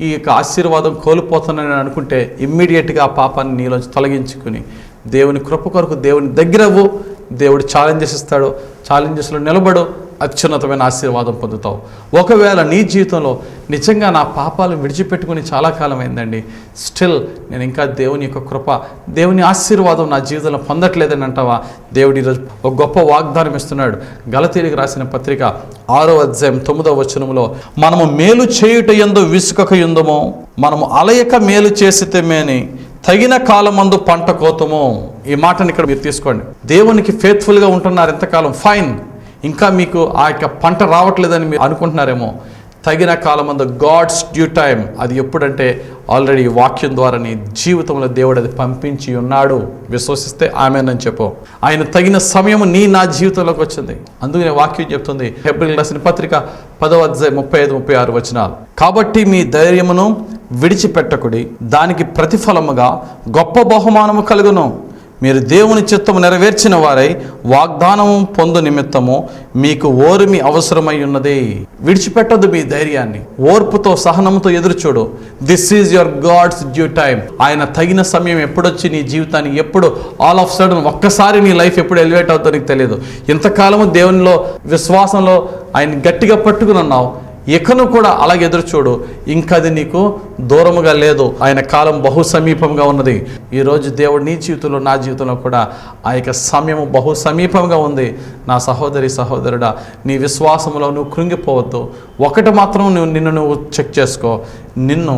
ఈ యొక్క ఆశీర్వాదం కోల్పోతున్నానని అనుకుంటే ఇమ్మీడియట్గా ఆ పాపాన్ని నీలోంచి తొలగించుకుని దేవుని కృప కొరకు దేవుని దగ్గరవు. దేవుడు ఛాలెంజెస్ ఇస్తాడు, ఛాలెంజెస్లో నిలబడు, అత్యున్నతమైన ఆశీర్వాదం పొందుతావు. ఒకవేళ నీ జీవితంలో నిజంగా నా పాపాలు విడిచిపెట్టుకుని చాలా కాలం అయిందండి, స్టిల్ నేను ఇంకా దేవుని యొక్క కృప, దేవుని ఆశీర్వాదం నా జీవితంలో పొందట్లేదని అంటావా, దేవుడు ఈరోజు ఒక గొప్ప వాగ్దానం ఇస్తున్నాడు. గలతీయులకు రాసిన పత్రిక 6వ అధ్యాయం 9వ వచనంలో, మనము మేలు చేయుట యందు విసుకక యుందుమో, మనము అలయక మేలు చేసితేమేని తగిన కాలమందు పంట కోతము. ఈ మాటని ఇక్కడ మీరు తీసుకోండి. దేవునికి ఫేత్ఫుల్గా ఉంటున్నారు ఎంతకాలం, ఫైన్. ఇంకా మీకు ఆ యొక్క పంట రావట్లేదని మీరు అనుకుంటున్నారేమో. తగిన కాలమందు, గాడ్స్ డ్యూ టైం, అది ఎప్పుడంటే ఆల్రెడీ వాక్యం ద్వారా నీ జీవితంలో దేవుడు అది పంపించి ఉన్నాడు. విశ్వసిస్తే ఆమేనని చెప్పు. ఆయన తగిన సమయం నా జీవితంలోకి వచ్చింది. అందుకనే వాక్యం చెప్తుంది, హెబ్రీయులకు రాసిన పత్రిక 10వ అధ్యాయం 35-36 వచనాలు, కాబట్టి మీ ధైర్యమును విడిచిపెట్టకుడి, దానికి ప్రతిఫలముగా గొప్ప బహుమానము కలుగును. మీరు దేవుని చిత్తము నెరవేర్చిన వారై వాగ్దానము పొందు నిమిత్తము మీకు ఓర్మి అవసరమై ఉన్నది. విడిచిపెట్టదు మీ ధైర్యాన్ని, ఓర్పుతో సహనంతో ఎదురుచూడు. This is your God's due time. ఆయన తగిన సమయం ఎప్పుడొచ్చి నీ జీవితాన్ని ఎప్పుడు ఆల్ ఆఫ్ సడన్ ఒక్కసారి నీ లైఫ్ ఎప్పుడు ఎలివేట్ అవుతుందో నీకు తెలియదు. ఇంతకాలము దేవునిలో విశ్వాసంలో ఆయన గట్టిగా పట్టుకుని ఉన్నావు, ఇకను కూడా అలాగే ఎదురుచూడు. ఇంకా అది నీకు దూరముగా లేదు, ఆయన కాలం బహు సమీపంగా ఉన్నది. ఈరోజు దేవుడు నీ జీవితంలో నా జీవితంలో కూడా ఆ యొక్క సమయము బహు సమీపంగా ఉంది. నా సహోదరి సహోదరుడా, నీ విశ్వాసంలో నువ్వు కృంగిపోవద్దు. ఒకటి మాత్రం నువ్వు చెక్ చేసుకో, నిన్ను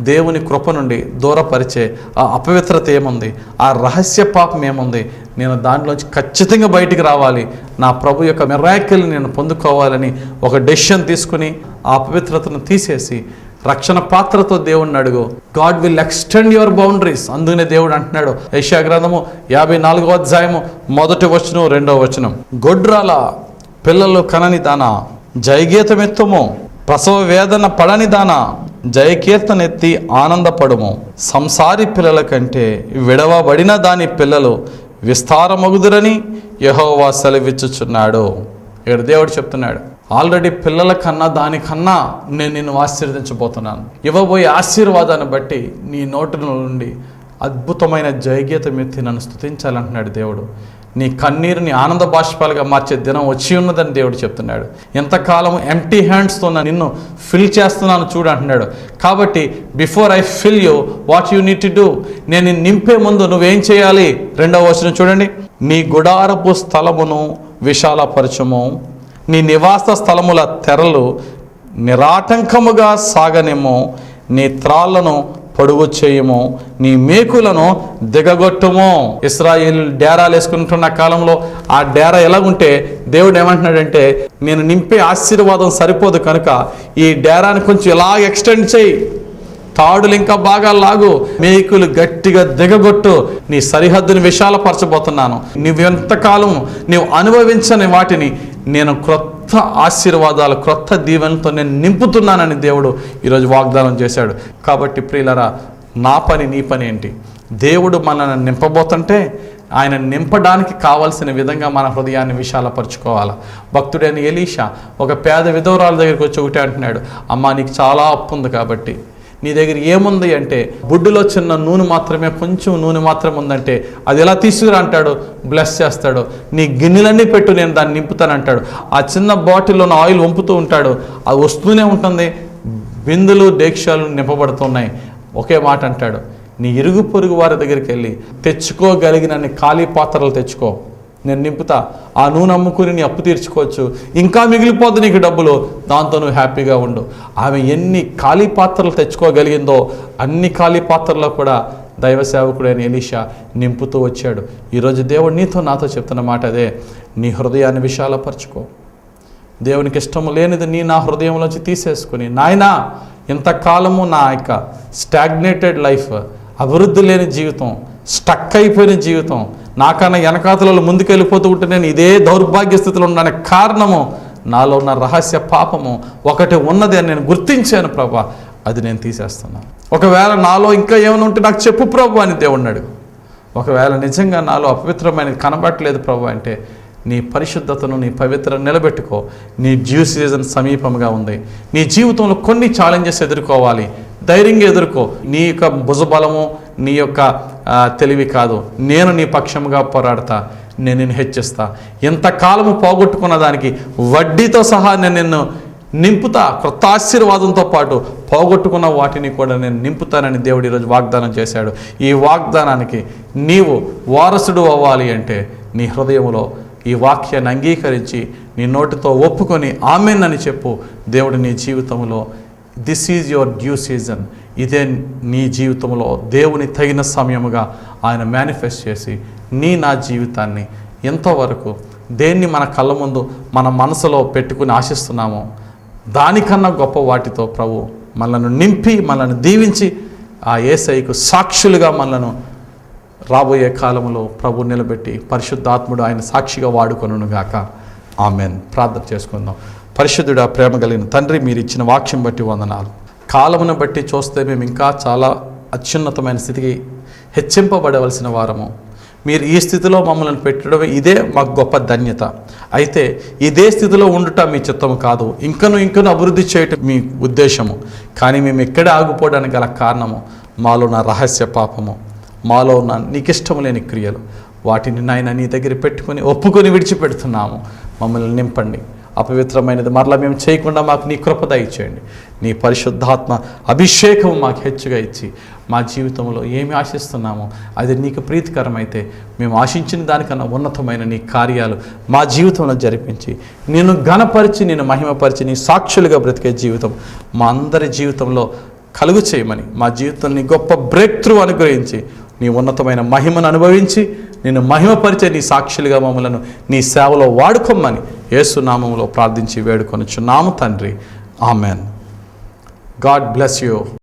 దేవుని కృప నుండి దూరపరిచే ఆ అపవిత్రత ఏముంది, ఆ రహస్య పాపం ఏముంది, నేను దాంట్లోంచి ఖచ్చితంగా బయటికి రావాలి, నా ప్రభు యొక్క మిరాకిల్ని నేను పొందుకోవాలని ఒక డెసిషన్ తీసుకుని ఆ అపవిత్రతను తీసేసి రక్షణ పాత్రతో దేవుణ్ణి అడుగు. God will extend your boundaries. అందుకనే దేవుడు అంటున్నాడు, యెషయా గ్రంథము 54వ అధ్యాయము 1వ వచనం 2వ వచనం, గొడ్రాల పిల్లలు కనని దానా జయగీతమెత్తుము, ప్రసవ వేదన పడని దానా జయకీర్తనెత్తి ఆనందపడుము, సంసారి పిల్లల కంటే విడవబడిన దాని పిల్లలు విస్తారమగుదురని యెహోవా సెలవిచ్చుచున్నాడు. ఇక్కడ దేవుడు చెప్తున్నాడు, ఆల్రెడీ పిల్లల కన్నా దానికన్నా నేను నిన్ను ఆశీర్వదించబోతున్నాను. ఇవ్వబోయే ఆశీర్వాదాన్ని బట్టి నీ నోటి నుండి అద్భుతమైన జయగీతం ఎత్తి నన్ను స్తుతించాలంటున్నాడు దేవుడు. నీ కన్నీరుని ఆనంద బాష్పాలుగా మార్చే దినం వచ్చి ఉన్నదని దేవుడు చెప్తున్నాడు. ఎంతకాలం ఎంప్టీ హ్యాండ్స్తో నిన్ను ఫిల్ చేస్తున్నాను చూడు అంటున్నాడు. కాబట్టి before I fill you, what you need to do, నేను నింపే ముందు నువ్వేం చేయాలి? 2వ వచనం చూడండి, నీ గుడారపు స్థలమును విశాలపరచము, నీ నివాస స్థలముల తెరలు నిరాటంకముగా సాగనేమో, నీ త్రాళ్లను పొడుగు చేయము, నీ మేకులను దిగగొట్టుము. ఇశ్రాయేలు డేరాలు వేసుకుంటున్న కాలంలో ఆ డేరా ఎలాగుంటే దేవుడు ఏమంటున్నాడంటే, నేను నింపే ఆశీర్వాదం సరిపోదు కనుక ఈ డేరాని కొంచెం ఇలా ఎక్స్టెండ్ చేయి, తాడులు ఇంకా బాగా లాగు, మేకులు గట్టిగా దిగగొట్టు, నీ సరిహద్దుని విశాలపరచబోతున్నాను. నువ్వెంతకాలం నీవు అనుభవించని వాటిని నేను క్రొత్త ఆశీర్వాదాలు, క్రొత్త దీవెనలతో నేను నింపుతున్నానని దేవుడు ఈరోజు వాగ్దానం చేశాడు. కాబట్టి ప్రియులరా, నా పని నీ పని ఏంటి? దేవుడు మనల్ని నింపబోతుంటే ఆయన నింపడానికి కావాల్సిన విధంగా మన హృదయాన్ని విశాలపరచుకోవాలి. భక్తుడైన ఎలీషా ఒక పేద విధవరాల దగ్గరికి వచ్చి ఒకటే అంటున్నాడు, అమ్మా నీకు చాలా అప్పు ఉంది కాబట్టి నీ దగ్గర ఏముంది అంటే, బుడ్డులో చిన్న నూనె మాత్రమే, కొంచెం నూనె మాత్రమే ఉందంటే అది ఎలా తీసుకురా అంటాడు, బ్లెస్ చేస్తాడు. నీ గిన్నెలన్నీ పెట్టు, నేను దాన్ని నింపుతానంటాడు. ఆ చిన్న బాటిల్లో ఆయిల్ వంపుతూ ఉంటాడు, అది వస్తూనే ఉంటుంది, బిందులు డేక్షాలు నింపబడుతున్నాయి. ఒకే మాట అంటాడు, నీ ఇరుగు పొరుగు వారి దగ్గరికి వెళ్ళి తెచ్చుకోగలిగినన్ని ఖాళీ పాత్రలు తెచ్చుకో, నేను నింపుతా. ఆ నూనె అమ్ముకుని నీ అప్పు తీర్చుకోవచ్చు, ఇంకా మిగిలిపోద్ది నీకు డబ్బులు, దాంతో నువ్వు హ్యాపీగా ఉండు. ఆమె ఎన్ని ఖాళీ పాత్రలు తెచ్చుకోగలిగిందో అన్ని ఖాళీ పాత్రల్లో కూడా దైవ సేవకుడైన ఎలీషా నింపుతూ వచ్చాడు. ఈరోజు దేవుడు నీతో నాతో చెప్తున్న మాట అదే, నీ హృదయాన్ని విశాలపరచుకో. దేవునికి ఇష్టము లేనిది నా హృదయంలోంచి తీసేసుకుని, నాయనా ఇంతకాలము నా యొక్క స్టాగ్నేటెడ్ లైఫ్, అభివృద్ధి లేని జీవితం, స్టక్ అయిపోయిన జీవితం, నాకన్నా వెనకాతలలో ముందుకు వెళ్ళిపోతూ ఉంటే నేను ఇదే దౌర్భాగ్య స్థితిలో ఉండడానికి కారణము నాలో ఉన్న రహస్య పాపము ఒకటి ఉన్నది అని నేను గుర్తించాను ప్రభా, అది నేను తీసేస్తున్నాను. ఒకవేళ నాలో ఇంకా ఏమైనా ఉంటే నాకు చెప్పు ప్రభు అని దేవుడిని అడుగు. ఒకవేళ నిజంగా నాలో అపవిత్రమైనది కనబడట్లేదు ప్రభు అంటే నీ పరిశుద్ధతను, నీ పవిత్రను నిలబెట్టుకో. నీ డ్యూ సీజన్ సమీపంగా ఉంది. నీ జీవితంలో కొన్ని ఛాలెంజెస్ ఎదుర్కోవాలి. ధైర్యంగా ఎదుర్కో. నీ యొక్క భుజబలము, నీ యొక్క తెలివి కాదు, నేను నీ పక్షముగా పోరాడతా, నేను నిన్ను హెచ్చిస్తా. ఎంతకాలము పోగొట్టుకున్న దానికి వడ్డీతో సహా నేను నిన్ను నింపుతా, క్రొత్త ఆశీర్వాదంతో పాటు పోగొట్టుకున్న వాటిని కూడా నేను నింపుతానని దేవుడు ఈరోజు వాగ్దానం చేశాడు. ఈ వాగ్దానానికి నీవు వారసుడు అవ్వాలి అంటే నీ హృదయంలో ఈ వాక్యాన్ని అంగీకరించి నీ నోటితో ఒప్పుకొని ఆమెన్ అని చెప్పు. దేవుడు నీ జీవితంలో this is your due season, ఇదే నీ జీవితంలో దేవుని తగిన సమయముగా ఆయన మేనిఫెస్ట్ చేసి నా జీవితాన్ని ఎంతవరకు దేన్ని మన కళ్ళ ముందు మన మనసులో పెట్టుకుని ఆశిస్తున్నామో దానికన్నా గొప్ప వాటితో ప్రభు మనల్ని నింపి మనల్ని దీవించి ఆ యేసయ్యకు సాక్షులుగా మనలను రాబోయే కాలంలో ప్రభు నిలబెట్టి పరిశుద్ధాత్ముడు ఆయన సాక్షిగా వాడుకొనుగాక. ఆమెన్. ప్రార్థన చేసుకుందాం. పరిశుద్ధుడా, ప్రేమ కలిగిన తండ్రి, మీరు ఇచ్చిన వాక్యం బట్టి వందనాలు. కాలమును బట్టి చూస్తే మేము ఇంకా చాలా అత్యున్నతమైన స్థితికి హెచ్చింపబడవలసిన వారము. మీరు ఈ స్థితిలో మమ్మల్ని పెట్టడం ఇదే మాకు గొప్ప ధన్యత. అయితే ఇదే స్థితిలో ఉండుట మీ చిత్తము కాదు, ఇంకను అభివృద్ధి చేయటం మీ ఉద్దేశము. కానీ మేము ఎక్కడ ఆగిపోవడానికి గల కారణము మాలో ఉన్న రహస్య పాపము, మాలో ఉన్న నీకిష్టము లేని క్రియలు. వాటిని నాయన నీ దగ్గర పెట్టుకొని ఒప్పుకొని విడిచిపెడుతున్నాము. మమ్మల్ని నింపండి. అపవిత్రమైనది మరలా మేము చేయకుండా మాకు నీ కృప దయచేయండి. నీ పరిశుద్ధాత్మ అభిషేకం మాకు హెచ్చుగా ఇచ్చి మా జీవితంలో ఏమి ఆశిస్తున్నామో అది నీకు ప్రీతికరమైతే మేము ఆశించిన దానికన్నా ఉన్నతమైన నీ కార్యాలు మా జీవితంలో జరిపించి నిన్ను ఘనపరిచి నిన్ను మహిమపరిచి నీ సాక్షులుగా బ్రతికే జీవితం మా అందరి జీవితంలో కలుగు చేయమని, మా జీవితాన్ని గొప్ప బ్రేక్ త్రూ అనుగ్రహించి నీ ఉన్నతమైన మహిమను అనుభవించి నిన్ను మహిమపరిచే నీ సాక్షులుగా మమ్మలను నీ సేవలో వాడుకోమని యేసు నామములో ప్రార్థించి వేడుకొనుచున్నాము తండ్రి. ఆమెన్. God bless you.